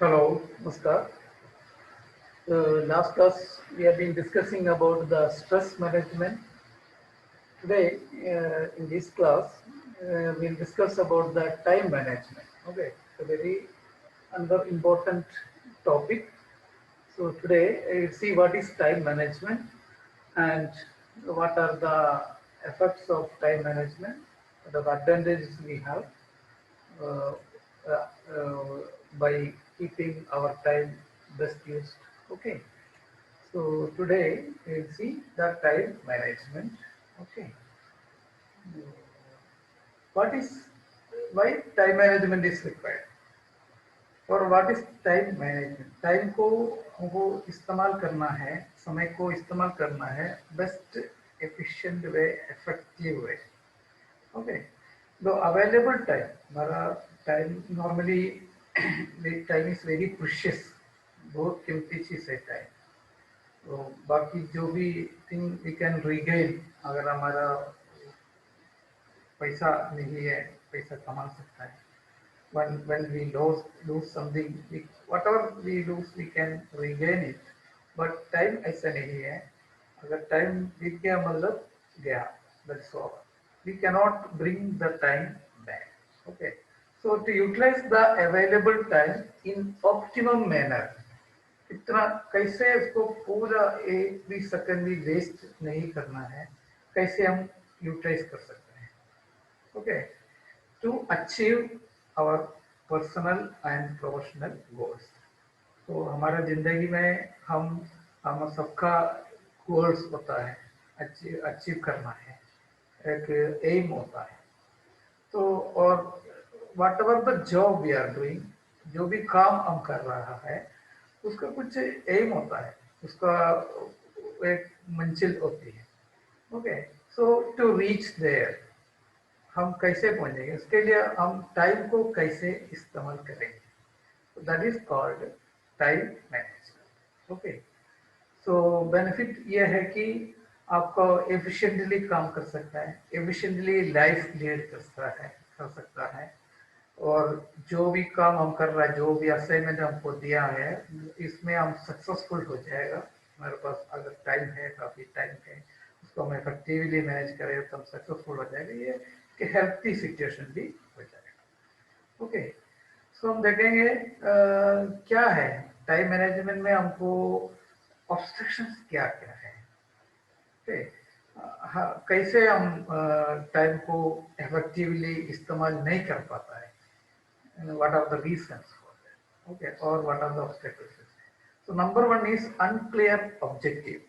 Hello, Namaskar. Last class we have been discussing about the stress management. Today, in this class, we'll discuss about the time management. Okay, a very another important topic. So today, we'll see what is time management and what are the effects of time management, the advantages we have uh, uh, uh, by keeping our time best used. Okay. So today we'll see the time management. Okay. What is why time management is required? और what is time management? Time को हमको इस्तेमाल करना है, समय को इस्तेमाल करना है best efficient way, effective way. Okay. The available time, हमारा time normally time is very precious, बहुत कीमती चीज है टाइम. तो बाकी जो भी थिंग वी कैन रीगेन, अगर हमारा पैसा नहीं है, पैसा कमा सकता है. When we lose something, whatever we lose we can regain it. But time ऐसा नहीं है. अगर टाइम बीत गया मतलब गया, that's all. We cannot bring the time back. Okay. So to utilize the available time in optimum manner, इतना कैसे उसको पूरा एक भी सेकंड भी वेस्ट नहीं करना है, कैसे हम यूटिलाइज कर सकते हैं. Okay. To achieve our personal and professional goals. तो हमारा जिंदगी में हम सबका गोल्स होता है, अचीव अचीव करना है, एक एम होता है. तो और whatever the job we are doing, जो भी काम हम कर रहा है उसका कुछ एम होता है, उसका एक मंजिल होती है. Okay. So to reach there, हम कैसे पहुंचेंगे, उसके लिए हम टाइम को कैसे इस्तेमाल करेंगे, that is called time management. Okay. So benefit ये है कि आपको एफिशिएंटली काम कर सकता है, एफिशिएंटली लाइफ लीड कर सकता है. और जो भी काम हम कर रहा है, जो भी असाइनमेंट हमको दिया है, इसमें हम सक्सेसफुल हो जाएगा. हमारे पास अगर टाइम है, काफ़ी टाइम है, उसको हम इफेक्टिवली मैनेज करें तो हम सक्सेसफुल हो जाएगा. ये कि हेल्थी सिचुएशन भी हो जाएगा. ओके. सो हम देखेंगे क्या है टाइम मैनेजमेंट में, हमको ऑब्स्ट्रक्शंस क्या क्या है. ओके. हाँ, कैसे हम टाइम को इफेक्टिवली इस्तेमाल नहीं कर पाता है, what are the reasons for that, okay, or what are the obstacles. So number one is unclear objective.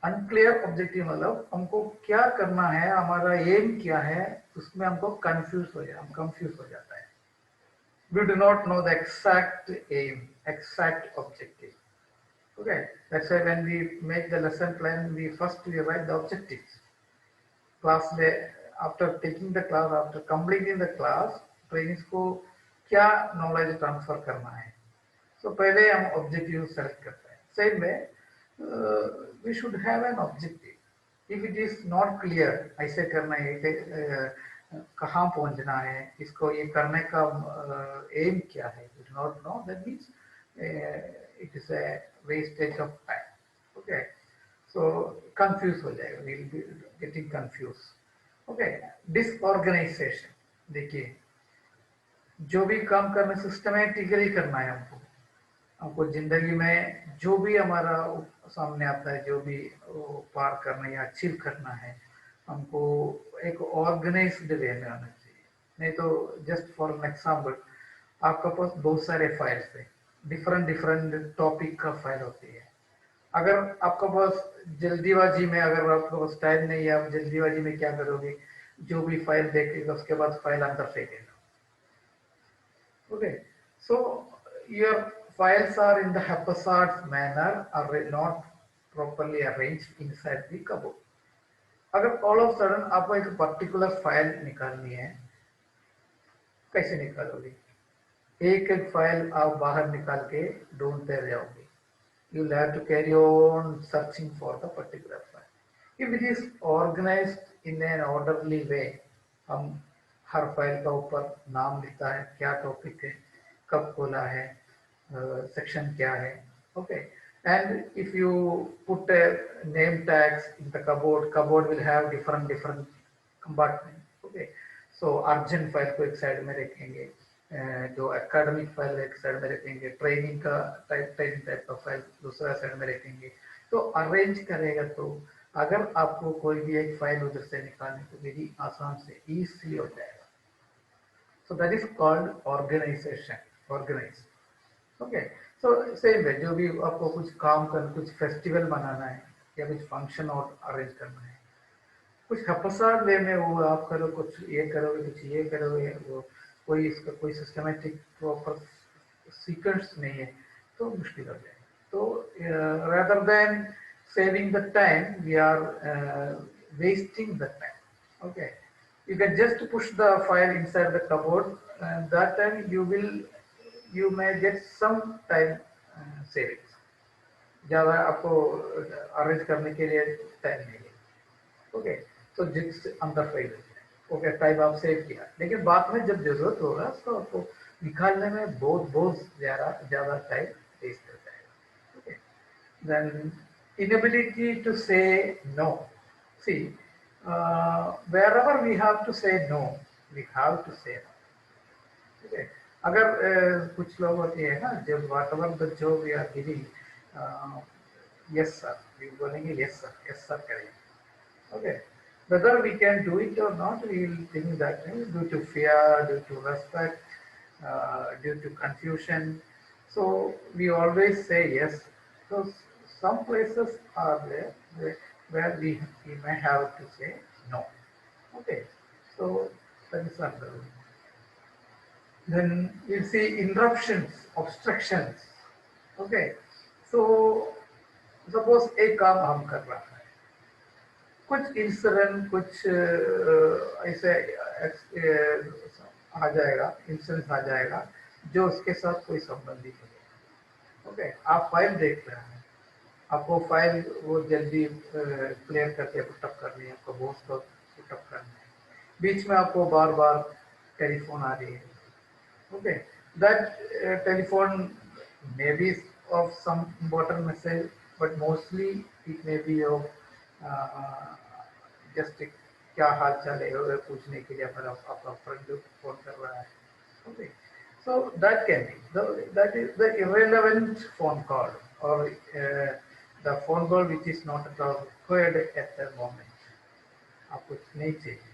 Unclear objective मतलब हमको क्या करना है, हमारा एम क्या है, उसमें हमको कंफ्यूज हो जाता है. We do not know the exact aim, exact objective. Okay, that's why when we make the lesson plan, we write the objectives. Class में after taking the class, after completing the class, trainings को क्या knowledge transfer करना है, तो पहले हम objective select करते हैं. सेम में we should have an objective. If it is not clear, ऐसे करना है, कहाँ पहुंचना है, इसको ये करने का एम क्या है, we do not know, that means it is a wastage of time. Okay. So confuse हो जाएगा, will be getting confuse. Okay. Disorganization. देखिए, जो भी काम करना सिस्टमेटिकली करना है हमको, हमको जिंदगी में जो भी हमारा सामने आता है, जो भी पार करना है या अचीव करना है, हमको एक ऑर्गेनाइज्ड वे में आना चाहिए. नहीं तो जस्ट फॉर एन एग्जाम्पल, आपका पास बहुत सारे फाइल्स है, डिफरेंट डिफरेंट टॉपिक का फाइल होती है. अगर आपका पास जल्दीबाजी में, अगर आपके पास टाइम नहीं है, आप जल्दीबाजी में क्या करोगे, जो भी फाइल देखेगा उसके बाद फाइल अंदर फेंकेगा. Okay, so your files are in the haphazard manner, are not properly arranged inside the cupboard. अगर ऑल ऑफ सडन आपको एक पर्टिकुलर फाइल निकालनी है, कैसे निकालोगे? एक एक फाइल आप बाहर निकाल के ढूंढते जाओगे. You will have to carry on searching for the particular file. If it is organized in an orderly way, हम हर फाइल का ऊपर नाम लिखता है, क्या टॉपिक है, कब खोला है, section क्या है, okay. And if you put a name tags in the cupboard, cupboard will have different compartment, okay. So urgent file को एक साइड में रखेंगे, जो एकेडमिक फाइल एक साइड में रखेंगे, ट्रेनिंग टाइप का फाइल दूसरा साइड में रखेंगे। तो अरेंज करेगा तो अगर आपको कोई भी एक फाइल उधर से निकालने तो मेरी आसान से इजीली हो जाएगा। So that is called organization, organize, okay. So same way जो भी आपको कुछ काम करना, कुछ फेस्टिवल मनाना है या कुछ फंक्शन और अरेंज करना है, कुछ हपसार वे में वो आप करो, कुछ ये करोगे, कुछ ये करोगे, वो कोई इसका कोई सिस्टमेटिक प्रॉपर सीक्वेंस नहीं है तो मुश्किल हो जाएगा। तो rather than saving the time we are wasting the time, okay. You can just push the file inside the cupboard and that time you may get some time savings। ज़्यादा आपको arrange करने के लिए टाइम नहीं है, okay. तो जिस अंदर फाइल हो जाए, ओके, टाइप आप सेव किया, लेकिन बाद में जब जरूरत होगा तो आपको निकालने में बहुत ज्यादा ज्यादा टाइम वेस्ट हो जाएगा, okay. Then inability to say no, see, wherever we have to say no, we have to say no, okay। अगर कुछ लोग होते हैं ना, जब whatever the job we are giving, yes sir, we बोलेंगे yes sir करेंगे, okay। Whether we can do it or not, we will think that due to fear, due to respect, due to confusion. So we always say yes. So some places are there where we may have to say no. Okay. So that is another one. Then you see interruptions, obstructions. Okay. So suppose एक काम हम कर रहा है, कुछ incident कुछ ऐसे आ जाएगा, इंसिडेंट आ जाएगा जो उसके साथ कोई संबंधित नहीं। ओके, आप फाइल देख रहे हैं, आपको फाइल वो जल्दी क्लियर करके पुटअप करनी है, आपको बॉस को पुटअप करना है, बीच में आपको बार बार टेलीफोन आ रही है, okay. That telephone may be of some important message but mostly it may be of just क्या हाल चाल है पूछने के लिए आपका फ्रेंड फोन कर रहा है, okay. So that can be that is the irrelevant phone call or the phone call which is not at all required at the moment, आपको नहीं चाहिए।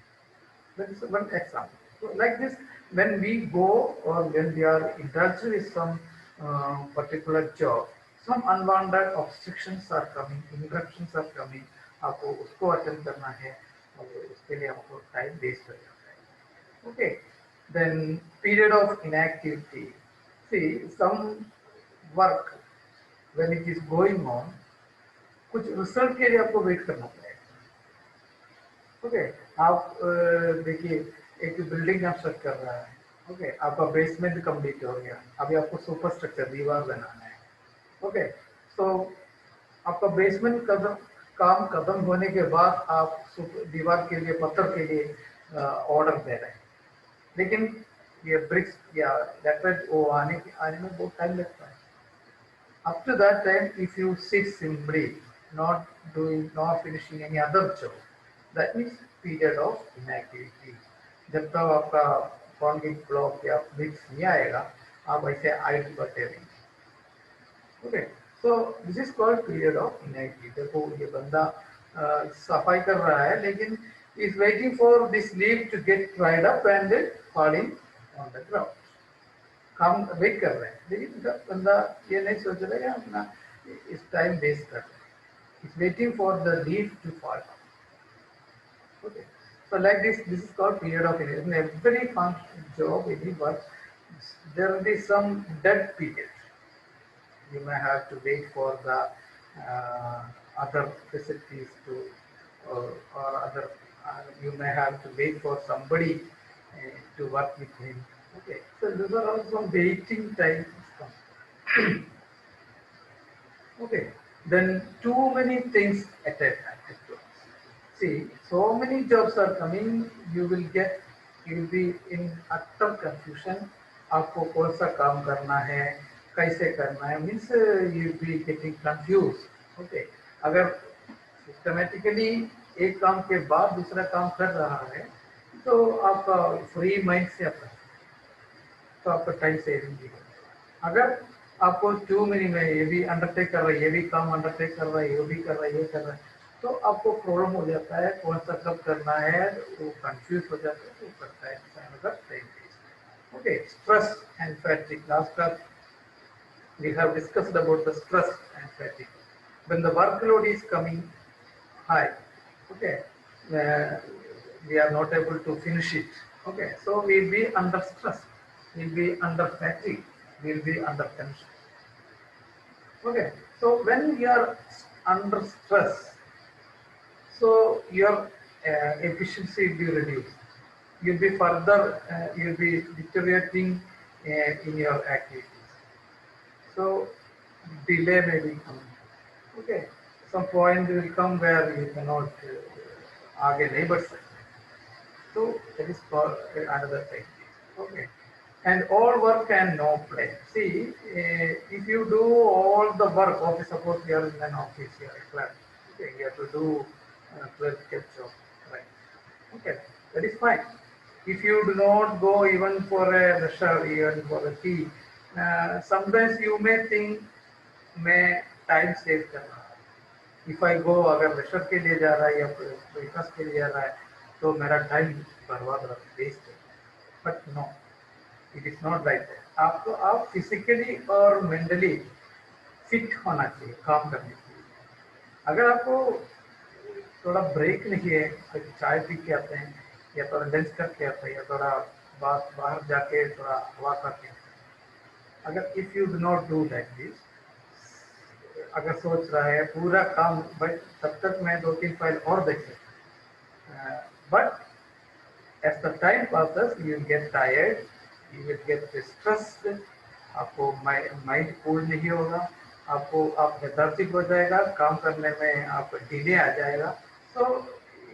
That is one example. So like this, when we go or when we are in touch with some particular job, some unwanted obstructions are coming, interruptions are coming, आपको उसको attend करना है और उसके लिए आपको टाइम वेस्ट हो जाता है, okay। Then period of inactivity. See, some work when it is going on, कुछ रिजल्ट के लिए आपको वेट करना पड़ेगा, ओके। आप देखिए एक बिल्डिंग कंस्ट्रक्ट कर रहा है, ओके, आपका बेसमेंट कंप्लीट हो गया, अभी आपको सुपर स्ट्रक्चर दीवार बनाना है, ओके। तो आपका बेसमेंट काम खत्म होने के बाद आप दीवार के लिए पत्थर के लिए ऑर्डर दे रहे हैं, लेकिन ये ब्रिक्स या लेटरेट वो आने में बहुत टाइम लगता है। Up to that time, if you sit simply, not doing, not finishing any other job, that means period of inactivity. जब तक आपका फोन की ब्लॉक या ब्रिक्स नहीं आएगा, आप ऐसे आइडल बैठे रहेंगे, okay. So this is called period of inactivity. देखो ये बंदा सफाई कर रहा है लेकिन is waiting for this leaf to get dried up and falling on the ground, काम वेट कर रहे हैं, लेकिन बंदा ये नहीं सोच रहा है अपना इस टाइम वेस्ट कर रहे हैं, is waiting for the leaf to fall, okay. So like this is called period of inactivity. In every function, job, every work, there will be some dead period. You may have to wait for the other facilities to, or other, you may have to wait for somebody to work with him. Okay, so those are all some waiting time. Okay, then too many things at a time. See, so many jobs are coming, you will be in utter confusion. आपको कौन सा काम करना है, कैसे करना है, means you B getting confuse. Okay, अगर सिस्टमेटिकली एक काम के बाद दूसरा काम कर रहा है तो आपका फ्री माइंड से अपना, तो आपका टाइम सेविंग भी होगा। अगर आपको 2 मिनट में ये भी अंडरटेक कर रहा है, ये भी काम अंडरटेक कर रहा है, ये भी कर रहा है, ये कर रहा है, तो आपको प्रॉब्लम हो जाता है कौन सा कब करना है, वो कंफ्यूज हो जाता है, तो करता है another time waste. Okay, stress and fatigue, last class we have discussed about the stress and fatigue. When the workload is coming high, okay, uh, we are not able to finish it. Okay, so we'll be under stress, we'll be under fatigue, we'll be under tension. Okay, so when you are under stress, so your efficiency will be reduced. You'll be further, you'll be deteriorating in your activities. So delay may be coming. Okay, some point will come where you cannot आगे नहीं बढ़ सकते. So that is for another thing. Okay, and all work and no play. See, if you do all the work, okay, suppose you are in an office, you are a clerk. Okay, you have to do clerical job, right? Okay, that is fine. If you do not go even for a leisure, even for a tea, sometimes you may think मैं time save कर रहा हूँ। If I गो, अगर lecture के लिए जा रहा है या ब्रेकफास्ट के लिए जा रहा है तो मेरा टाइम बर्बाद रहा, वेस्ट है। But no, it is not like that. आपको आप फिजिकली और मेंटली फिट होना चाहिए काम करने के लिए। अगर आपको थोड़ा ब्रेक नहीं है, तो चाय पी के आते हैं या थोड़ा लंच करके आते हैं या थोड़ा बाहर जाके थोड़ा हवा करके आते हैं। अगर if you do not do like this, अगर सोच रहा है पूरा काम बट तब तक मैं 2-3 फाइल और देख सकता, but as the time passes you will get tired, you will get stressed, आपको माइंड कूल नहीं होगा, आपको आप लेथार्जिक हो जाएगा, काम करने में आप डिले आ जाएगा। So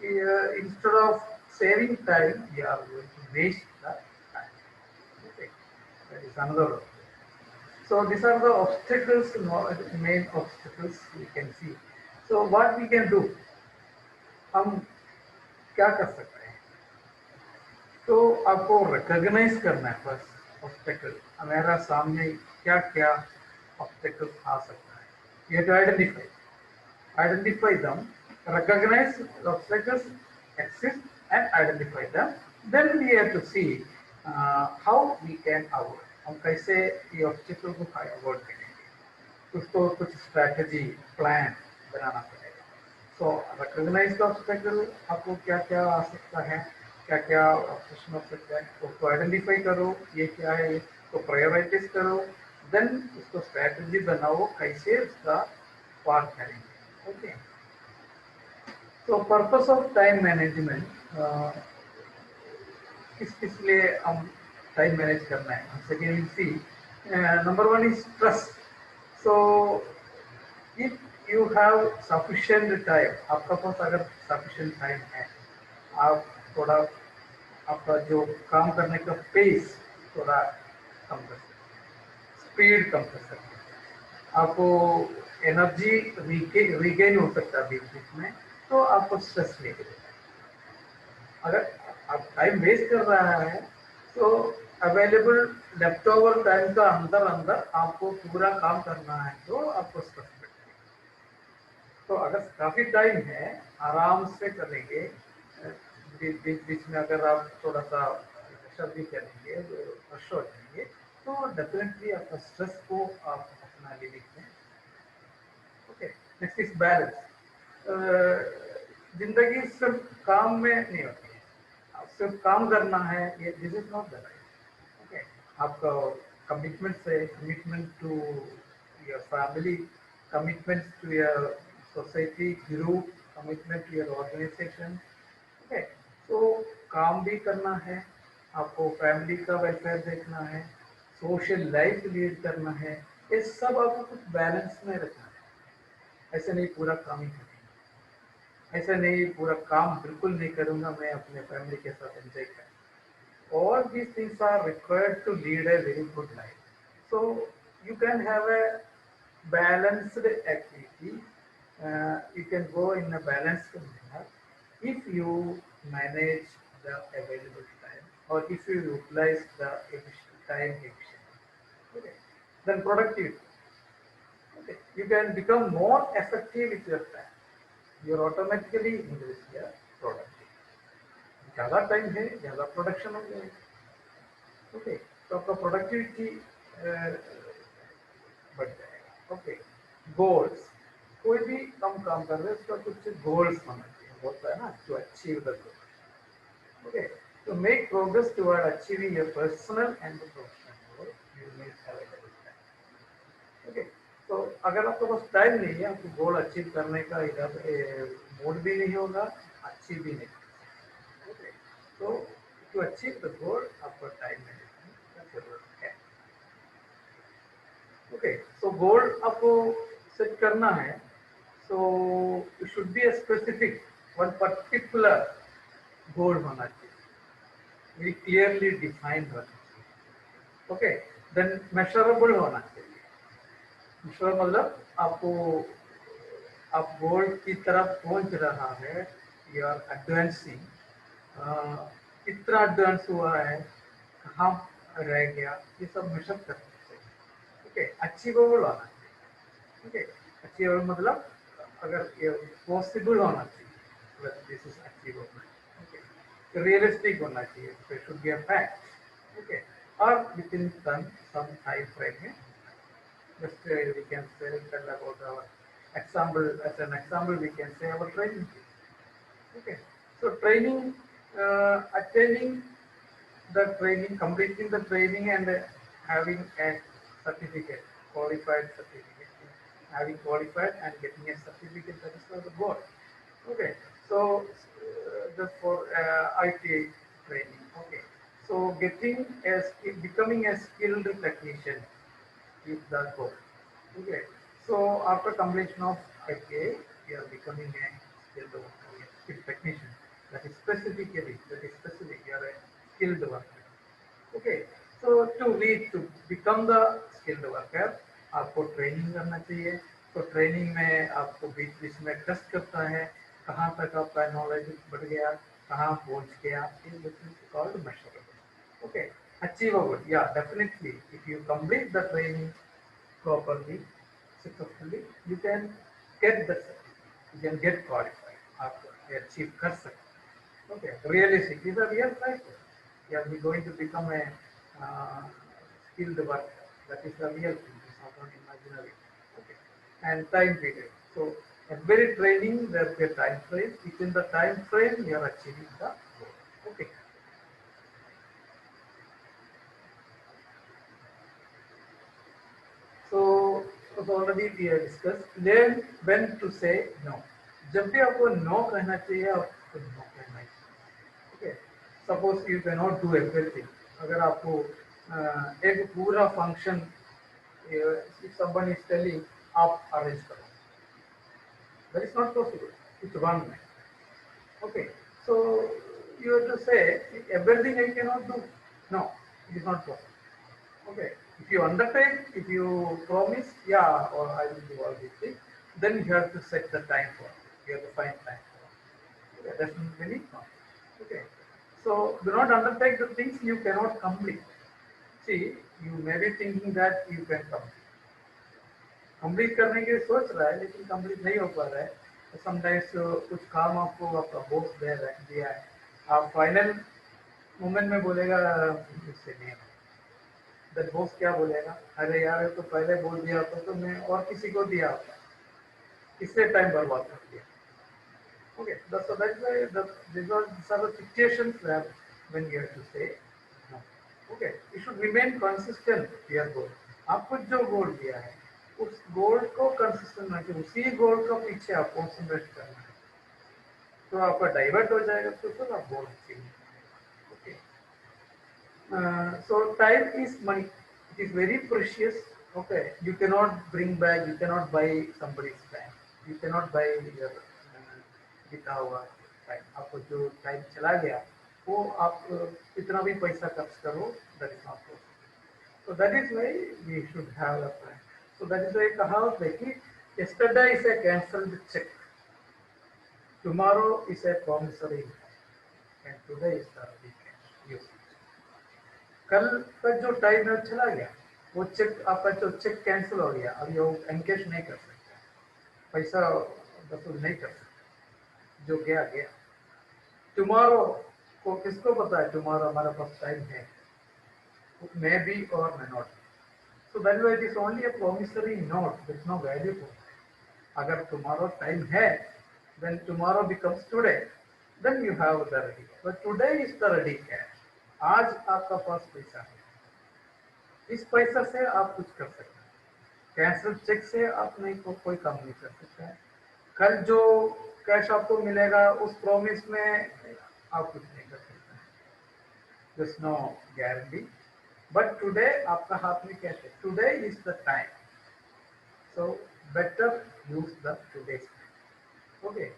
instead of saving time you are going to waste the time. Okay, that is another. So these are the obstacles, main obstacles we can see. So what we can do, हम क्या कर सकते हैं? तो आपको recognise करना है first obstacle, हमारा सामने क्या क्या ऑब्स्टेकल आ सकता है। You have to identify them, recognize the obstacles exist and identify them. Then we have to see how we can avoid. हम कैसे ये ऑब्स्टेकल को अवॉइड करेंगे, उसको कुछ स्ट्रैटेजी प्लान बनाना पड़ेगा। सो रिकॉग्नाइज द ऑब्स्टेकल, आपको क्या क्या आ सकता है, क्या क्या ऑब्जेक्शन हो सकता है, उसको आइडेंटिफाई करो, ये क्या है, इसको प्रायोरिटाइज करो, देन उसको स्ट्रैटेजी बनाओ कैसे उसका पार करेंगे। ओके, तो पर्पस ऑफ टाइम मैनेजमेंट, किस किस लिए हम टाइम मैनेज करना है। Second C, number one is trust. So if you have sufficient time, आपका पास अगर सफिशिएंट टाइम है, आप थोड़ा आपका जो काम करने का पेस थोड़ा कम कर सकते हैं, स्पीड कम कर सकते हैं, आपको एनर्जी रिगेन हो सकता है बीच बीच में, तो आपको स्ट्रेस नहीं मिलेगा। अगर आप टाइम वेस्ट कर रहा है तो अवेलेबल लेफ्ट ओवर टाइम का अंदर अंदर आपको पूरा काम करना है तो आपको स्ट्रेस मिलेगा। तो अगर काफी टाइम है आराम से करेंगे, बीच बीच में अगर आप थोड़ा सा प्रेशर भी करेंगे, रश हो जाएंगे, तो डेफिनेटली आपका स्ट्रेस को आप अपना लिमिट में। Okay, next is balance. जिंदगी सिर्फ काम में नहीं होती है, आप सिर्फ काम करना है, ये this is not the life. Okay, आपका कमिटमेंट से, commitment to your family, commitment to your society group, commitment to your organization. Okay, तो काम भी करना है, आपको फैमिली का वेलफेयर देखना है, सोशल लाइफ लीड करना है, ये सब आपको कुछ बैलेंस में रखना है। ऐसे नहीं पूरा काम ही करेंगे, ऐसा नहीं पूरा काम बिल्कुल नहीं करूंगा, मैं अपने फैमिली के साथ एंजॉय करूँ। All these things are required to lead a very good life. So you can have a balanced activity. You can go in a balanced manner if you manage the available time or if you utilize the time efficiently. Okay. Then productivity. Okay. You can become more effective with your time. You automatically increase your productivity. ज़्यादा time है ज़्यादा production हो जाएगा. Okay. तो आपका productivity बढ़ जाएगा. Okay. Goals. कोई भी कम काम कर रहे हैं उसका कुछ गोल्स होना चाहिए. होता है ना to achieve the goal. Okay. To make progress toward achieving your personal and professional goal, you need available time. Okay. तो अगर आपके पास टाइम नहीं है आपको गोल अचीव करने का इधर मूड भी नहीं होगा अचीव भी नहीं. ओके. तो टू अचीव द गोल आपको टाइम मैनेजमेंट का जरूरत है. ओके. सो गोल आपको सेट करना है. So it should B a specific one particular गोल होना चाहिए. वेरी क्लियरली डिफाइंड होना चाहिए. ओके. देन मेजरेबल होना चाहिए. मेजर मतलब आपको आप गोल की तरफ पहुंच रहा है. You are advancing. कितना एडवांस हुआ है कहाँ रह गया ये सब मेजर करना चाहिए. ओके. अचीवेबल होना चाहिए. ओके. अचीवेबल मतलब अगर ये पॉसिबल होना चाहिए. This is achievable. Okay. Realistic होना चाहिए. It should be a fact. Okay. और within some time frame में. Just we can say tell about our example. As an example, we can say our training. Okay. So training, attaining the training, completing the training, and having a certificate, qualified certificate, having qualified and getting a certificate. That is for the board. Okay. So just for IT training. Okay. So getting a becoming a skilled technician is the goal. Okay. So after completion of IPA, you are becoming a skilled technician. That is specifically, that is specific, you are a skilled worker. Okay. So to become the skilled worker, आपको training करना चाहिए. तो training में आपको बीच बीच में test करता है कहाँ तक आपका नॉलेज बढ़ गया कहाँ पहुँच गया. In this is called measurable. Okay. Achievable. Yeah, definitely. If you complete the training properly, successfully, you can get the certificate. You can get qualified. आप achieve कर सकते. Okay, realistic. These are real life. You are going to become a uh, skilled worker. That is the real thing. It's not an imaginary. Okay, and time period. So every training there is a time frame. Within the time frame, you are achieving the goal. Okay. So already we have discussed. Learn when to say no. जब भी आपको no कहना चाहिए आपको no कहना चाहिए. Okay. Suppose you cannot do everything. अगर आपको एक पूरा function if someone is telling आप arrange करो, that is not possible. It's one man. Okay. So you have to say everything I cannot do. No, it is not possible. Okay. If you undertake, if you promise, yeah, or I will do all these things, then you have to set the time for it. You have to find time for it. Okay, that's really not. Okay. So do not undertake the things you cannot complete. See, you may be thinking that you can complete. Complete करने के लिए सोच रहा है लेकिन complete नहीं हो पा रहा है. समटाइम्स कुछ काम आपको आपका बॉस दिया है आप फाइनल मोमेंट में बोलेगा मुझसे नहीं. दैट बॉस क्या बोलेगा अरे यार तो पहले बोल दिया होता तो मैं और किसी को दिया होता इससे टाइम बर्बाद कर दिया. Okay, so that's why these are the situations where when you have to say no. Okay, you should remain consistent to your goal. आपको जो गोल दिया है उस गोल को कंसिस्टेंट होना चाहिए. उसी गोल का पीछे आप कॉन्सेंट्रेट करना है. तो आपका डाइवर्ट हो जाएगा तो फिर आप goal achieve. Okay. So time is money. It is very precious. Okay, you cannot bring back. You cannot buy somebody's time. You cannot buy your बीता हुआ टाइम. आपको जो टाइम चला गया वो आप कितना भी पैसा खर्च करो that is not possible. So that is why we should have a plan. So that is why kaha कि yesterday is a cancelled check, tomorrow is a promissory, and today is the weekend. Use it. कल का जो time है चला गया, वो check आपका जो चेक कैंसिल हो गया, अब ये एनकेश नहीं कर सकते, पैसा वसूल नहीं कर सकते, जो गया गया। टुमारो को किसको पता है टुमारो हमारे पास टाइम है, मे बी और may not. So that it is only a promissory note, there is no value for. अगर टुमारो टाइम है, then tomorrow becomes today, then you have the ready, but today is the ready cash. आज आपका पास पैसा है, इस पैसा से आप कुछ कर सकते हैं, कैंसिल चेक से आप नहीं कोई काम नहीं कर सकते हैं। कल जो कैश आपको मिलेगा उस प्रॉमिस में आप कुछ नहीं कर सकते हैं, there's no guarantee, but today आपका हाथ में कैश है, today is the time, so better use the today's time. Okay,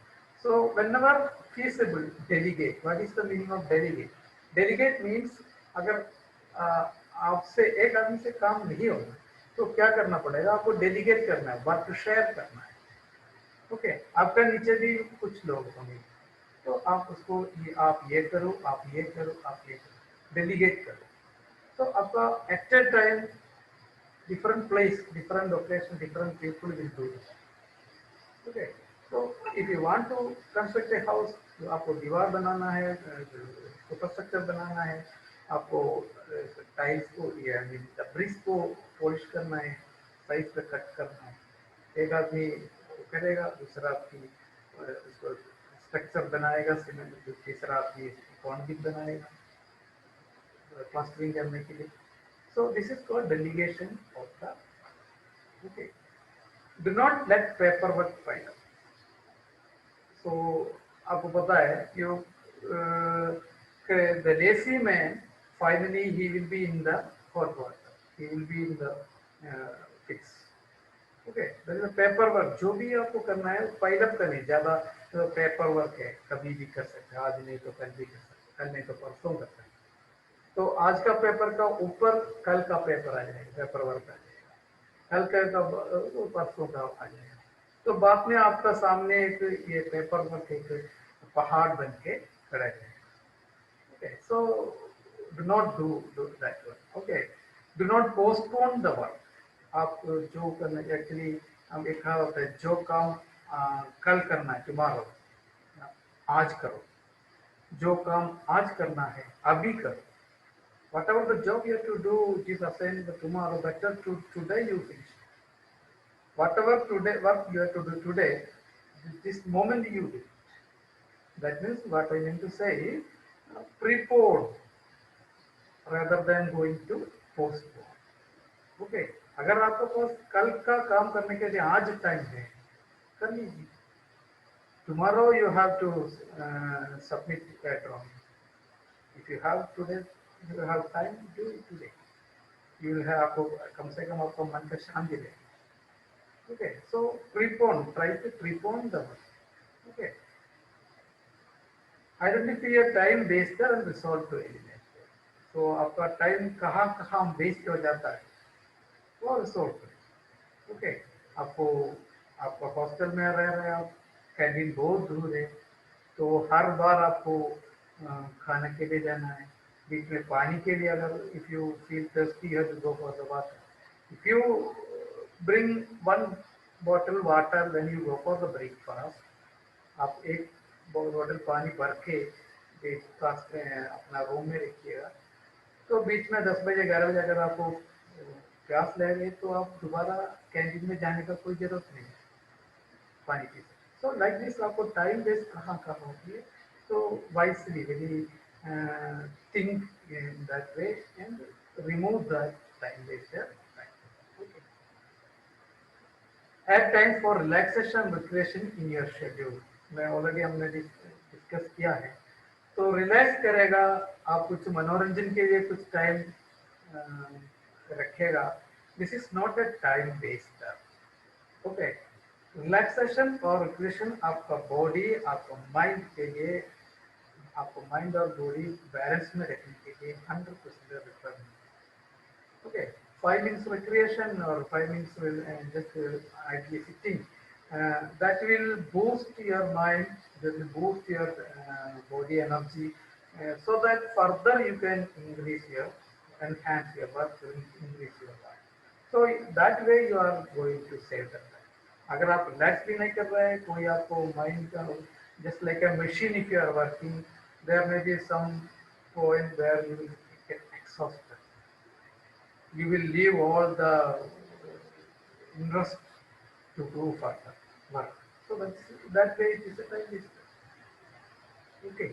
so whenever feasible, delegate. What is the meaning of delegate? Delegate means अगर आपसे एक आदमी से काम नहीं होगा तो क्या करना पड़ेगा, आपको डेलीगेट करना है, वर्क शेयर करना है। ओके, आपका नीचे भी कुछ लोग होंगे, तो आप उसको आप ये करो, आप ये करो, आप ये करो, डेलीगेट करो। तो आपका at a time different place, different location, different people will do this. Okay, so if you want to construct a house, तो आपको दीवार बनाना है, सुपरस्ट्रक्चर बनाना है, आपको टाइल्स को या ब्रिक्स को पॉलिश करना है, साइज पे कट करना है। एक आदमी करेगा, दूसरा आपकी उसको स्ट्रक्चर बनाएगा सीमेंट, तीसरा आपकी कॉन्क्रीट बनाएगा प्लास्टरिंग करने के लिए। So this is called delegation of the. Okay. Do not let paperwork pile up. So आपको पता है कि the lazy man finally he will be in the hot water. He will be in the fix. Okay. तो paperwork जो भी आपको करना है pile up करनी, ज्यादा paperwork है, कभी भी कर सकते हैं, आज नहीं तो कल भी कर सकते, कल नहीं तो परसों कर सकते। तो आज का पेपर का ऊपर कल का पेपर आ जाएगा, पेपर वर्क आ जाएगा, कल का परसों का आ जाएगा। तो बाद में आपका सामने एक ये पेपर वर्क एक पहाड़ बन के खड़ा है। Okay, so do not do that work. Okay, do not postpone the work. आप जो करना, एक्चुअली हम एक कहा होता है, जो काम कल करना है, टुमारो, आज करो। जो काम आज करना है अभी करो। Whatever the job you have to do, it is assigned tomorrow, better today you finish. Whatever today work you have to do today, this moment you do. That means what I mean to say is prepone rather than going to postpone. Okay, अगर आपके पास कल का काम करने के लिए आज time है, कर लीजिए। Tomorrow you have to submit a drawing. If you have today, if you have time, do it today. You will have कम से कम आपको मन का शांति रहे। Okay, so prepone, try to prepone the work. Okay, identify a time waster and resolve to eliminate. So आपका time कहाँ कहाँ waste हो जाता है वो रिसोल्व करें। ओके, आपको आपका हॉस्टल में रह रहे हैं आप, कैंटीन बहुत दूर है, तो हर बार आपको खाने के लिए जाना है, बीच में पानी के लिए अगर if you feel thirsty you have to go for the water. If you bring one bottle water when you go for the breakfast, आप एक बॉटल पानी भर के ब्रेकफास्ट में अपना रूम में रखिएगा, तो बीच में 10 बजे 11 बजे अगर आपको प्यास लगे तो आप दोबारा कैंटीन में जाने का कोई जरूरत नहीं है पानी पी सकते। सो लाइक दिस आपको टाइम वेस्ट कहाँ कहाँ होती है, तो wisely very think in that way and remove that time Wester. Add time for relaxation and recreation in your schedule. मैं ऑलरेडी हमने डिस्कस किया है, तो रिलैक्स करेगा, आप कुछ मनोरंजन के लिए कुछ टाइम रखेगा। This is not a time Wester. Okay, relaxation और रिक्रिएशन आपका बॉडी, आपका माइंड के लिए, आपको माइंड और बॉडी बैलेंस में रखने के लिए 100% requirement. Okay, 5 minutes recreation or 5 minutes just idly sitting, that will boost your mind, that will boost your body energy, so that further you can increase your, enhance your work, increase your work. So that way you are going to save the time. अगर आप relax भी नहीं कर रहे हैं, कोई आपको mind का, just like a machine, if you are working, there may be some point where you will get exhausted. You will leave all the interest to do further work. So that way it is a time waste. Okay.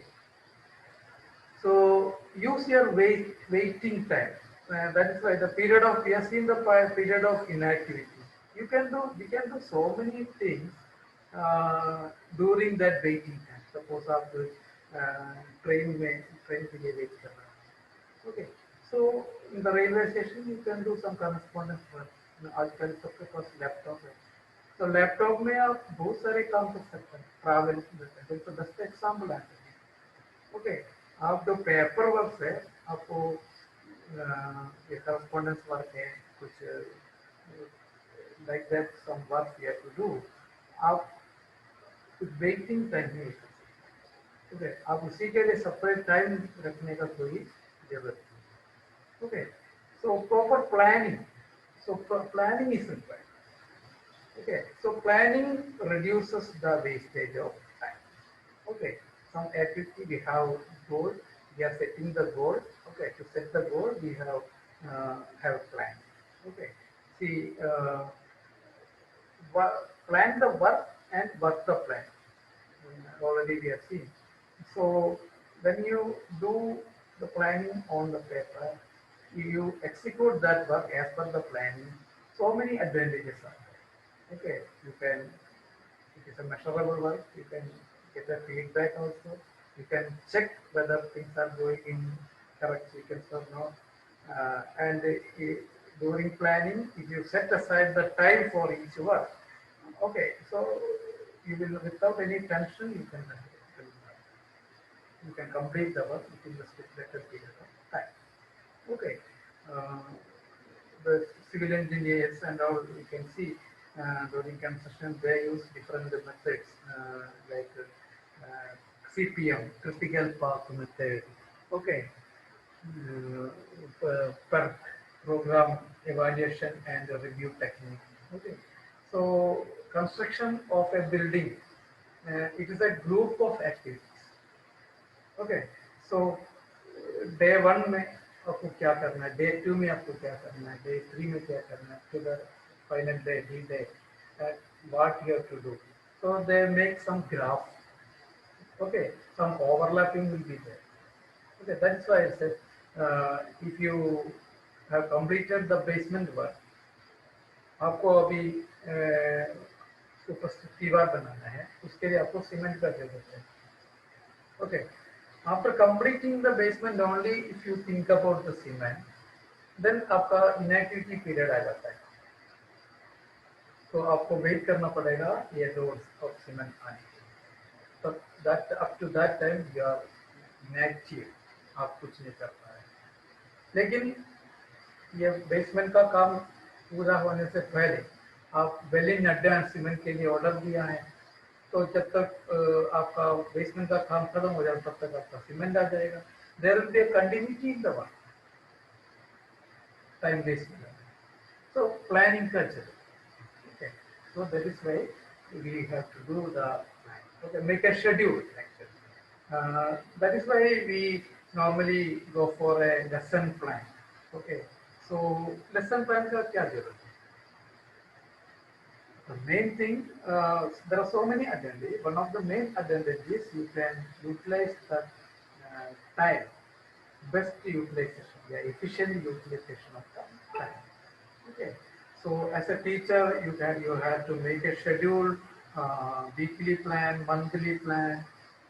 So use your waiting time. That is why the period of, we have seen the period of inactivity. We can do so many things during that waiting time. Suppose आप train में train के लिए wait कर रहे हैं. Okay. So in the railway station you can do some correspondence work. आजकल सबके पास laptop है. तो लैपटॉप में आप बहुत सारे काम कर सकते हैं. ट्रैवल तो 10 एग्जाम्पल आते हैं. ओके, आप जो पेपर वर्क है, आपको ये करस्पॉन्डेंस वर्क है, कुछ like that some work you have to do, आप कुछ वेटिंग टाइम नहीं कर सकते. ओके, आप उसी के लिए सेपरेट टाइम रखने का कोई जरूरत नहीं. Okay, so proper planning, so planning is required. Okay, so planning reduces the wastage of time. Okay, some activity we have goal, we are setting the goal. Okay, to set the goal we have plan. Okay, see, plan the work and work the plan. Already we have seen. So when you do the planning on the paper, you execute that work as per the planning. So many advantages are there. Okay, you can, it is a measurable work, you can get a feedback also, you can check whether things are going in correct sequence or not. And during planning, if you set aside the time for each work, okay, so you will, without any tension, you can complete the work within the stipulated period of time. Okay, uh, the civil engineers and all, you can see during construction they use different methods like CPM, critical path method. Okay, per program evaluation and review technique. Okay, so construction of a building, it is a group of activities. Okay, so day one में आपको क्या करना है, day to में आपको क्या करना है, डे थ्री में क्या करना है, to the final day, D-day, what you have to do. So they make some graph. Okay, some overlapping will be there. Okay, that's why I said if you have completed the basement work, आपको अभी ऊपर दीवार बनाना है, उसके लिए आपको cement का जरूरत है. Okay, after completing the basement only if you think about the cement, then आपका inactivity period आ जाता है. तो आपको वेट करना पड़ेगा ये लोड्स ऑफ सीमेंट आने के. तो that up to that time you are inactive, आप कुछ नहीं कर पा रहे. लेकिन ये बेसमेंट का काम पूरा होने से पहले आप वेल इन एडवांस सीमेंट के लिए ऑर्डर दिया है, तो जब तक आपका बेसमेंट का काम खत्म हो जाए तब तक आपका सीमेंट आ जाएगा. There will be a continuity in the work, time waste नहीं होगा. सो प्लानिंग का जरूरत. Okay, so that is why we have to do the plan. Okay, make a schedule actually. That is why we normally go for a lesson plan. Okay, so lesson plan का क्या जरूरत है? The main thing, there are so many advantages. One of the main advantages, you can utilize the time, best utilization, yeah, efficient utilization of the time. Okay, so as a teacher, you have to make a schedule, weekly plan, monthly plan.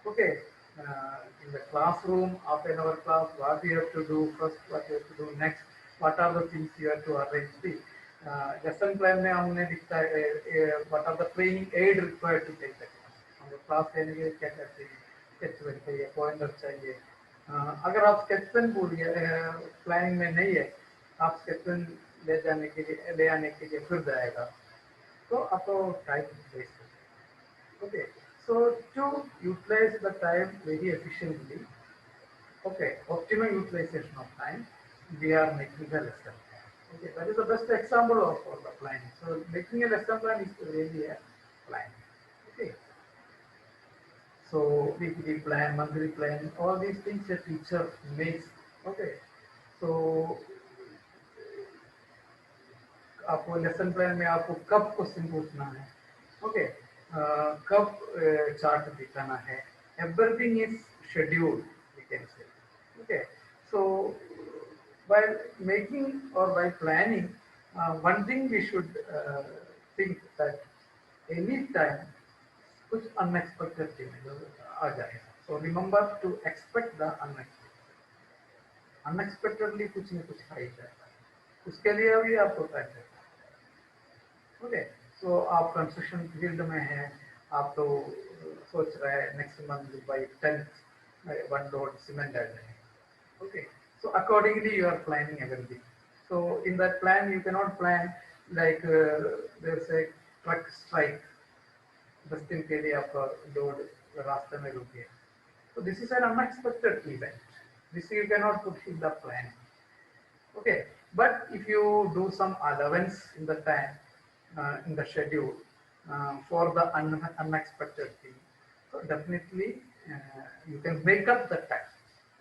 Okay, in the classroom, half an hour class, what you have to do first, what you have to do next, what are the things you have to arrange. Lesson plan में हमने लिखा है what are the training aid required to take the class. हमको class लेने के लिए क्या क्या चाहिए, स्केच पेन चाहिए, पॉइंटर चाहिए. अगर आप स्केच पेन भूल गए, प्लानिंग में नहीं है, आप स्केच पेन ले आने के लिए फिर जाएगा, तो आपको टाइम वेस्ट हो जाएगा। Okay, so to utilise the time very efficiently, okay, optimal utilization of time, we are making a lesson plan. Okay, that is the best example of the planning. So making a lesson plan is really a plan. Okay, so weekly plan, monthly plan, all these things a teacher makes. Okay, so आपको lesson plan में आपको कब question पूछना है, okay, कब chart दिखाना है, everything is scheduled, we can say, okay. So while making or by planning, one thing we should think that any time कुछ अनएक्सपेक्टेड चीज आ जाएगा, so remember to expect the unexpected, unexpectedly कुछ न कुछ आ ही जाएगा, उसके लिए भी आपको टाइम देना है। ओके, सो आप कंस्ट्रक्शन फील्ड में हैं, आप तो सोच रहे हैं next month by 10 one load cement आ जाए, okay, so accordingly you are planning everything. So in that plan you cannot plan like there's a truck strike, 10 दिन के लिए आपका लोड रास्ते में रुक गया, so this is an unexpected event, this you cannot put in the plan, okay, but if you do some allowance in the time, in the schedule, for the unexpected thing, so definitely you can make up the time.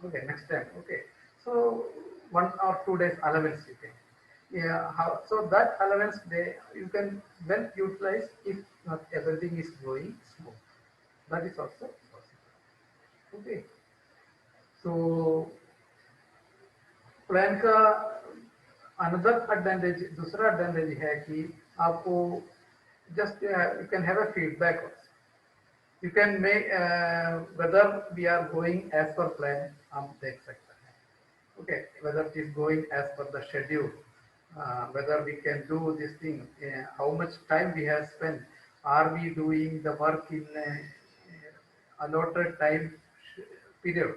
Okay, next time. Okay, so 1 or 2 days allowance you can. Yeah, so that allowance day you can well utilize if not everything is going smooth. That is also possible. Okay, so plan का another advantage, दूसरा advantage है कि आपको just you can have a feedback, you can make whether we are going as per plan, हम देख सकते हैं, okay, whether it is going as per the schedule, whether we can do this thing, how much time we have spend, are we doing the work in allotted time period,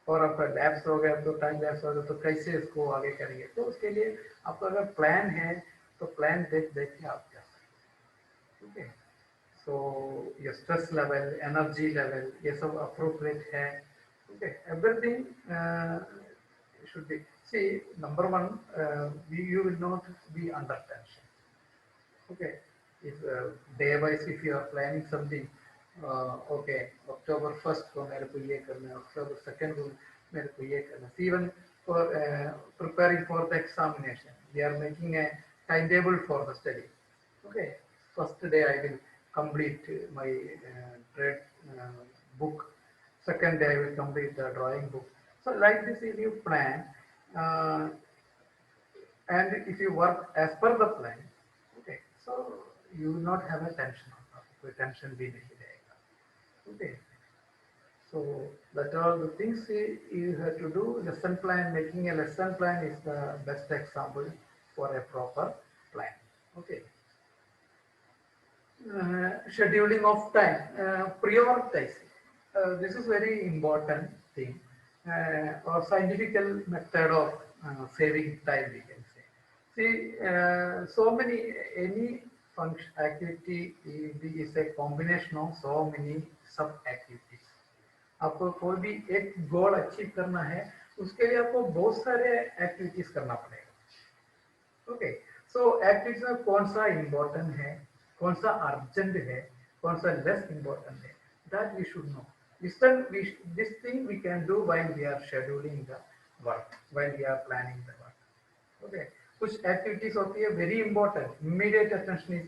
और आपका labs हो गया तो time labs हो गया तो कैसे इसको आगे करेंगे, तो उसके लिए आपका अगर प्लान है तो प्लान देख देख के आप कर सकते, ओके। सो ये स्ट्रेस लेवल, एनर्जी लेवल, ये सब अप्रोप्रिएट है, okay, everything should be, see, number one, you will not be under tension, okay, if day wise if you are planning something, okay, October 1st को मेरे को ये करना है, October 2nd को मेरे को ये करना है, even for preparing for the examination we are making a timetable for the study, okay, first day I will complete my trade book, second day I will complete the drawing book, so like this if you plan, uh, and if you work as per the plan, okay, so you will not have a tension on that, कोई tension भी नहीं रहेगा, okay, so that are the things you have to do. Lesson plan, making a lesson plan is the best example for a proper plan, okay. Scheduling of time, prioritizing, this is very important thing, or scientific method of saving time, we can say. See, so many, any function activity is a combination of so many sub activities. आपको कोई भी एक goal achieve करना है, उसके लिए आपको बहुत सारे एक्टिविटीज करना पड़ेगा, ओके। सो एक्टिविटीज में कौन सा इम्पोर्टेंट है, कौन सा अर्जेंट है, कौन सा लेस इम्पोर्टेंट है, that we should know, this thing we can do while we are scheduling the work, while we are planning the work, okay. कुछ एक्टिविटीज होती है very important, immediate attention is,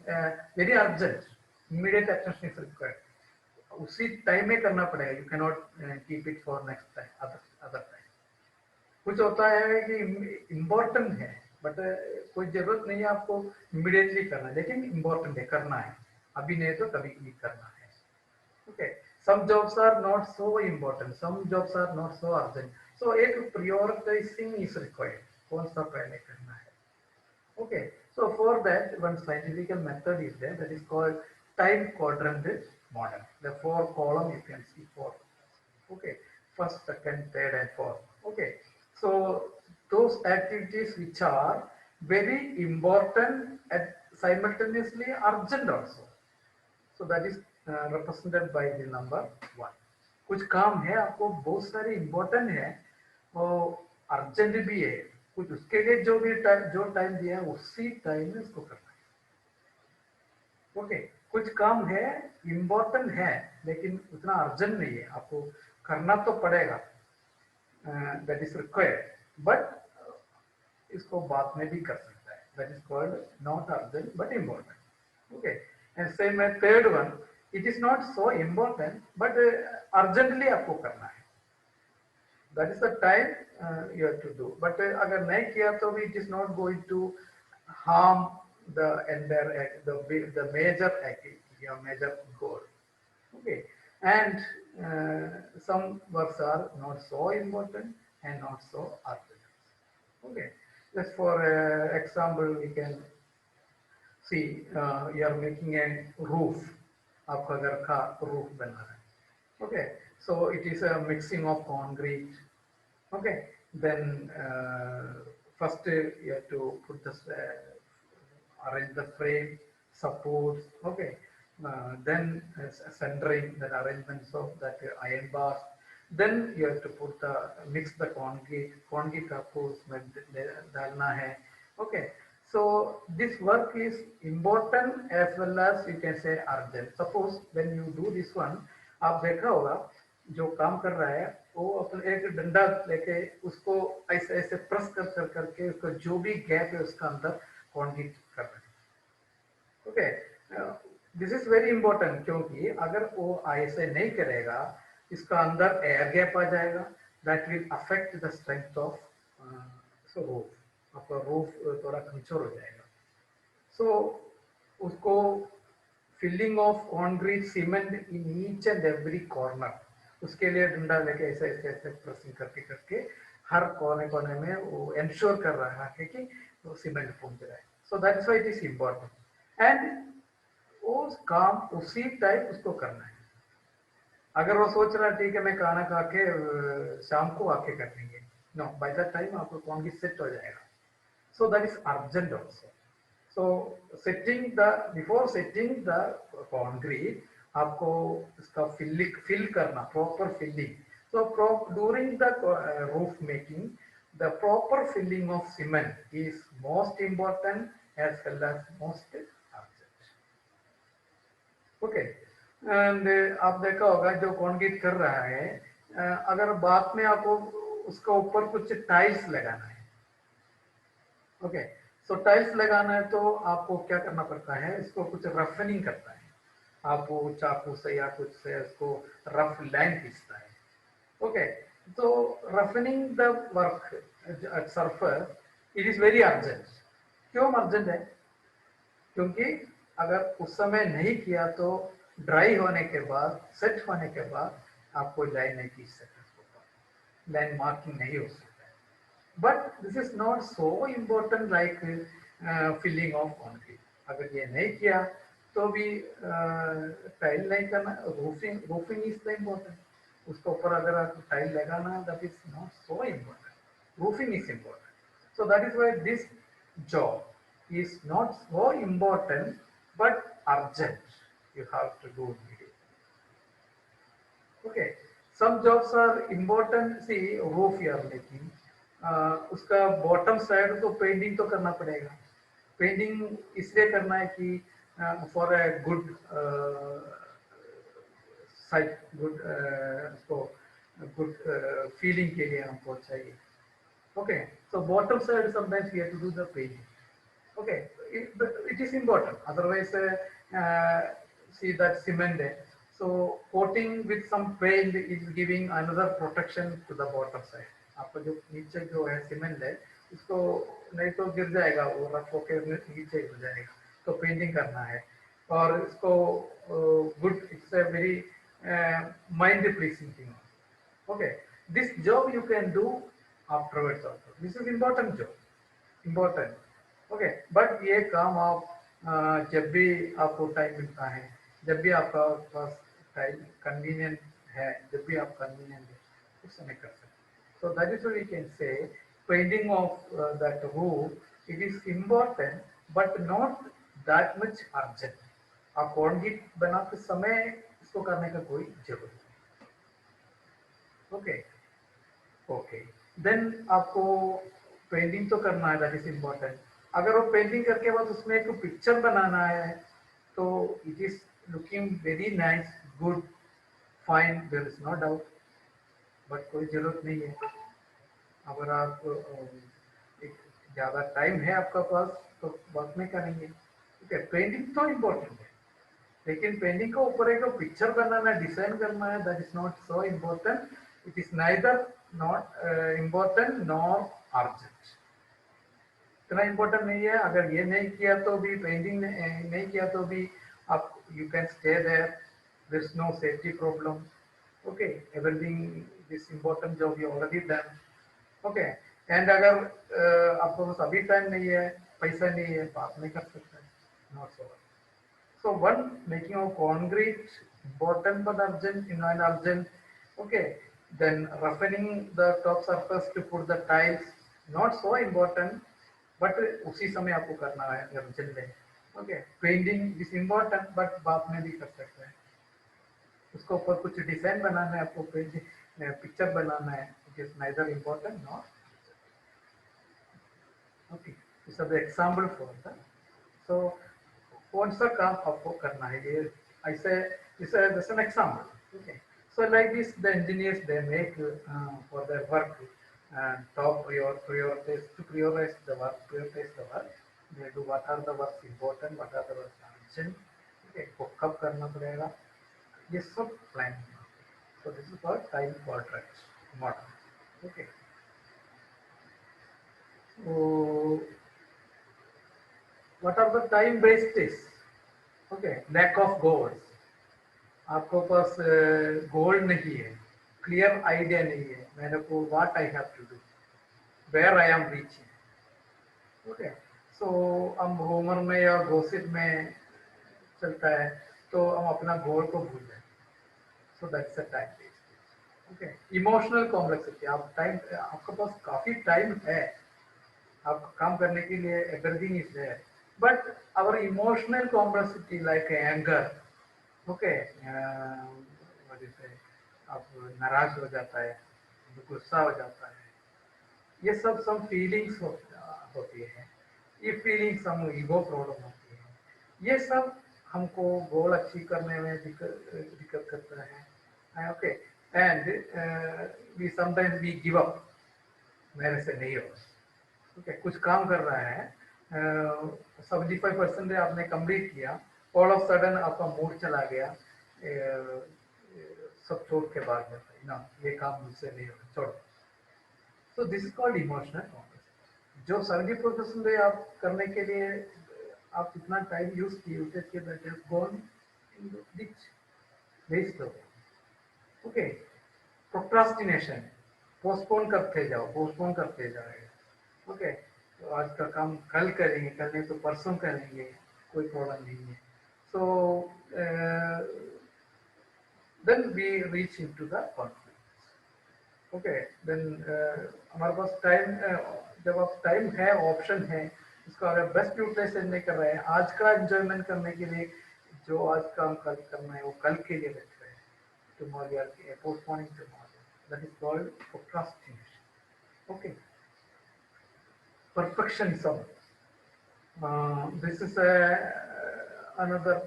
very urgent, immediate attention is required, उसी time में करना पड़ेगा, you can not keep it for next time, other time. कुछ होता है कि इम्पोर्टेंट है बट कोई जरूरत नहीं है आपको इमीडिएटली करना है, लेकिन इम्पोर्टेंट है, करना है, अभी नहीं तो कभी भी करना है, okay. Some jobs are not so important, some jobs are not so urgent, so एक प्रायोरिटाइजिंग इज रिक्वायर्ड, कौन सा पहले करना है, okay. So for that one scientific method is there, that is called time quadrant model, the 4 column you can see 4, okay, first, second, third and fourth, okay. So those activities which are very important and simultaneously urgent also. So that is represented by the number 1. कुछ काम है आपको बहुत सारे important है और urgent भी है, कुछ उसके लिए जो टाइम दिया है उसी टाइम में उसको करना है। ओके, कुछ काम है इम्पोर्टेंट है लेकिन उतना अर्जेंट नहीं है, आपको करना तो पड़ेगा, दैट इज रिक्वायर्ड, बट इसको बाद में भी कर सकता है, that is called not urgent but important. Okay, and same है third one, it is not so important but urgently आपको करना है, that is the time you have to do, but अगर नहीं किया तो भी it is not going to harm the entire the major activity or major goal. Okay, and some works are not so important and not so urgent. Okay, just for example we can see, you are making a roof, आपका घर का roof बना रहा है, okay, so it is a mixing of concrete, okay, then first you have to put this arrange the frame, supports, okay, then centering, the arrangements of that iron bars, then you have to put the mix the concrete आपको उसमें डालना है, okay. So this work is important as well as you can say urgent. Suppose when you do this one, आप देखा होगा जो काम कर रहा है वो अपने एक डंडा लेके उसको ऐसे ऐसे प्रेस कर करके उसको जो भी गैप है उसका अंदर कंक्रीट कर रहा है। Okay, this is very important, क्योंकि अगर वो ऐसे नहीं करेगा इसका अंदर एयर गैप आ जाएगा, that will affect the strength of roof, आपका रूफ थोड़ा कमजोर हो जाएगा। सो उसको filling of concrete cement in each and every corner, उसके लिए डंडा लेके ऐसे ऐसे ऐसे प्रेसिंग करके करके हर कोने कोने में वो इंश्योर कर रहा है कि वो सीमेंट पहुंच रहा है। So that's why it is important and वो काम उसी टाइप उसको करना है। अगर वो सोच रहा है ठीक है मैं खाना खा के शाम को आके कर लेंगे, नो, बाय दैट टाइम आपको कॉन्क्रीट सेट हो जाएगा। So that is urgent also. So setting the before setting the concrete आपको इसका fill करना, proper filling. So during the roof making, the proper filling of cement is most important as well as most urgent. Okay, and आप देखा होगा जो concrete कर रहा है, अगर बाद में आपको उसका ऊपर कुछ टाइल्स लगाना है, ओके, सो टाइल्स लगाना है तो आपको क्या करना पड़ता है, इसको कुछ रफनिंग करता है, आपको चाकू से या कुछ से इसको रफ लाइन खींचता है। ओके, तो roughening the work at surface it is very urgent. क्यों अर्जेंट है? क्योंकि अगर उस समय नहीं किया तो ड्राई होने के बाद, सेट होने के बाद आप कोई लाइन नहीं खींच सकते, लाइन मार्किंग नहीं हो सकता। But this is not so important like filling of concrete. अगर ये नहीं किया तो भी टाइल नहीं करना, रूफिंग इज द इम्पोर्टेंट, उसके ऊपर अगर आपको टाइल लगाना, that is not so important, roofing is important. So that is why this job is not so important but urgent, you have to do immediately. Okay, some jobs are important, see roof you are making, उसका bottom side तो painting तो करना पड़ेगा। Painting इसलिए करना है कि for a good sight, good उसको गुड फीलिंग के लिए हमको चाहिए। Okay, so bottom side sometimes we have to do the painting. Okay, it is important, otherwise see that cement है, so coating with some paint is giving another protection to the bottom side। आपका जो नीचे जो है cement है इसको नहीं तो गिर जाएगा, वो रफ होकर नीचे गिर जाएगा, तो पेंटिंग करना है और इसको good, it's a very mind pleasing thing. Okay, this job you can do afterwards also, this is important job, important. Okay, but ये काम आप जब भी आपको टाइम मिलता है, जब भी आपका पास टाइम कन्वीनियंट है, जब भी आप कन्वीनियंट है उस समय कर सकते हैं। So that is why we can say painting of that roof it is important but not that much urgent. आप कॉन्गिट बनाते समय इसको करने का कोई जरूरत नहीं। ओके ओके देन आपको पेंटिंग तो करना है, दैट इज इम्पोर्टेंट। अगर वो पेंटिंग करके बाद उसमें एक पिक्चर बनाना है तो it is looking very nice, good, fine, there is no doubt, but कोई जरूरत नहीं है। अगर आप एक ज़्यादा टाइम है आपका पास तो बाद में करेंगे। ठीक है, पेंटिंग तो इम्पोर्टेंट है, लेकिन पेंटिंग के ऊपर एक पिक्चर बनाना, डिजाइन करना है, that is not so important. It is neither not important nor urgent. इतना इम्पोर्टेंट नहीं है। अगर ये नहीं किया तो भी, पेंटिंग नहीं किया तो भी आप you can stay there, there is no safety problem. Okay, everything is important job you already done. Okay, and अगर आपको बस अभी टाइम नहीं है, पैसा नहीं है तो आप नहीं कर सकते, not so. So one, making of concrete important but urgent, in an urgent. Okay, then roughening the top surface to put the tiles, not so important, but उसी समय आपको करना है urgent में। Okay, painting is important but बाद में भी कर सकते हैं। उसके ऊपर कुछ डिजाइन बनाना है आपको, पिक्चर बनाना है, it is neither important nor okay, this is the example for that. So कौन सा काम आपको करना है, ये ऐसे, this an example. Okay, so like this the engineers they make for their work top priorities, to prioritize the work, they do what are the works important, what are the works urgent, okay, को कब करना पड़ेगा, ये सब planning. so this is called time quadrant model. Okay, so what are the time wastes? Okay, lack of goals, आपको पास गोल नहीं है, clear idea नहीं है मेरे को what I have to do, where I am reaching. Okay, so हम रूमर में या गॉसिप में चलता है तो हम अपना गोल को भूल जाए। So that's a time waste. Okay, emotional complexity, आप टाइम, आपके पास काफी टाइम है आपका काम करने के लिए, everything is there, but our emotional complexity like anger, okay, आप नाराज हो जाता है, गुस्सा हो जाता है, ये सब फीलिंग्स होती है। ये फीलिंग्स हम ईगो प्रॉब्लम होती है, ये सब हमको गोल अचीव करने में दिक्कत करता है। Okay, and we sometimes we give up, मेरे से नहीं होगा। ओके, कुछ काम कर रहा है, 75% आपने कंप्लीट किया, ऑल ऑफ सडन आपका मूड चला गया, सब छोड़ के बाद में ना ये काम मुझसे नहीं होगा, छोड़ो। So this is called emotional complex. जो 70% आप करने के लिए आप कितना टाइम यूज किए उसे that is gone in ditch, waste हो गया। ओके, प्रोक्रास्टिनेशन, पोस्टपोन करते जाओ, पोस्टपोन करते जाओ। ओके, तो आज का काम कल करेंगे, कल नहीं तो परसों करेंगे, कोई प्रॉब्लम नहीं है। So then we reach into the conflict. Okay, then हमारे पास टाइम, जब आप टाइम है, ऑप्शन है, इसको अगर बेस्ट यूटिलाइजेशन नहीं कर रहे हैं, आज का एंजॉयमेंट करने के लिए जो आज काम कल करना है वो कल के लिए रख रहे हैं, tomorrow you are postponing tomorrow, that is called procrastination। Okay, perfectionism, this is another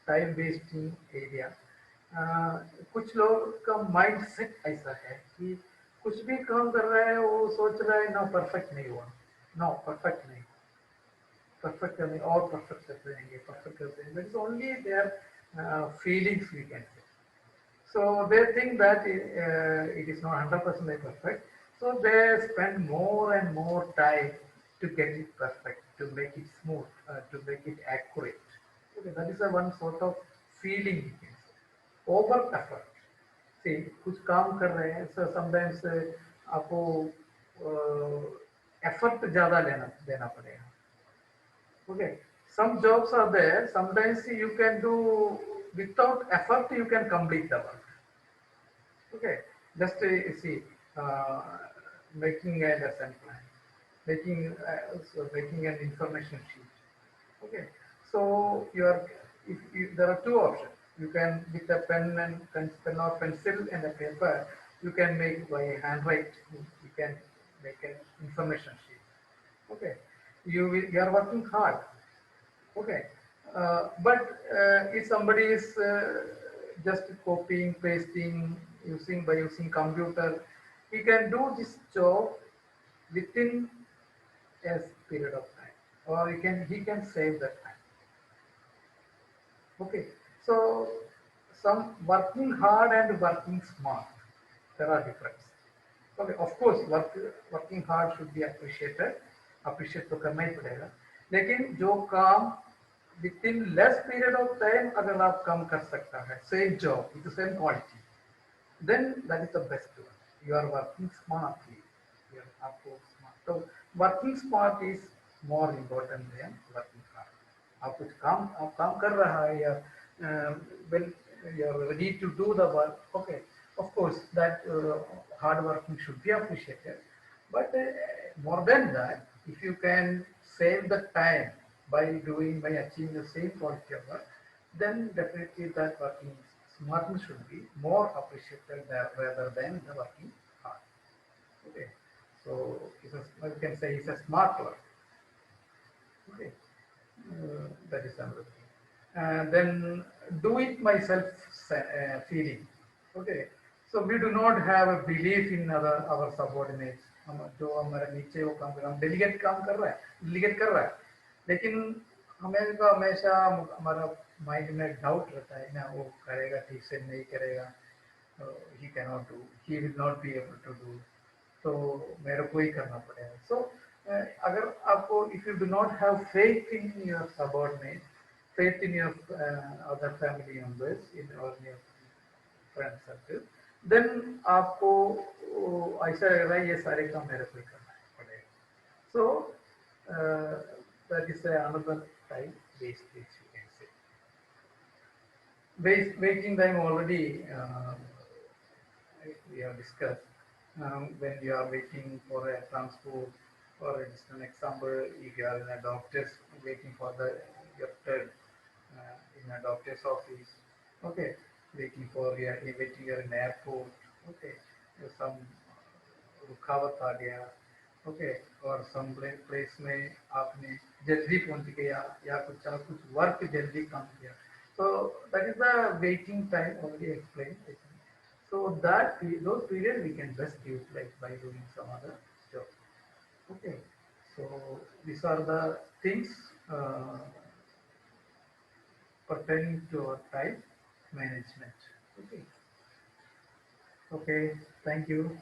time wasting area। कुछ लोग का माइंड सेट ऐसा है कि कुछ भी काम कर रहा है वो सोच रहा है ना परफेक्ट नहीं हुआ, नो परफेक्ट नहीं, परफेक्ट करने और परफेक्ट करते रहेंगे, परफेक्ट करते रहेंगे, that is only their feelings we can say. So they think that it is not 100% perfect. So they spend more and more time to get it perfect, to make it smooth, to make it accurate. Okay, that is a one sort of feeling you can say. Over effort. See, कुछ काम कर रहे हैं, so sometimes आपको effort ज़्यादा देना पड़ेगा। Okay, some jobs are there. Sometimes you can do without effort. You can complete the work. Okay, just see, uh, making a lesson plan. making an information sheet. Okay, so you are if you, there are two options. You can with a pen or pencil and a paper. You can make by handwrite. You can make an information sheet. Okay, you are working hard. Okay, but if somebody is just copying, pasting, using computer, he can do this job within a period of time, or he can save that time. Okay, so some working hard and working smart, there are difference. Okay, of course working hard should be appreciated, appreciate तो करना ही पड़ेगा, लेकिन जो काम within less period of time अगर आप कम कर सकता है, same job with the same quality, then that is the best one. You are working smartly. You are आपको smart. So working smart is more important than working hard. आप काम कर रहा है या when you are ready to do the work, okay, of course that hard working should be appreciated, but more than that, if you can save the time by achieving the same quality of work, then definitely that working smartness should be more appreciated rather than the working hard. Okay, so you can say it's a smart work. Okay, that is another thing. And then do it myself feeling. Okay, so we do not have a belief in our subordinates. जो हमारे नीचे वो काम कर रहा है, हम delegate काम कर रहा है, डेलीगेट कर रहा है, लेकिन हमें का हमेशा हमारा माइंड में डाउट रहता है ना, वो करेगा ठीक से नहीं करेगा, he can not do, he will not be able to do, तो मेरे को ही करना पड़ेगा. सो अगर आपको if you do not have faith in your subordinate, faith in your other family members in or your friend circle, then आपको ऐसा लगेगा ये सारे काम मेरे को ही करना पड़ेगा. So that is another type wastage, you can say. Waiting time already we have discussed. When you are waiting for a transport, or just an example, if you are in a doctor's waiting for your turn in a doctor's office, okay, waiting you're in airport, okay, some रुकावट आ गया, okay, और some place में आपने जल्दी पहुंच गया या कुछ वर्क जल्दी काम किया, so that is the waiting time already explained, I think. So those period we can best utilize by doing some other job. Okay, so these are the things pertaining to our time management. Okay, okay, thank you.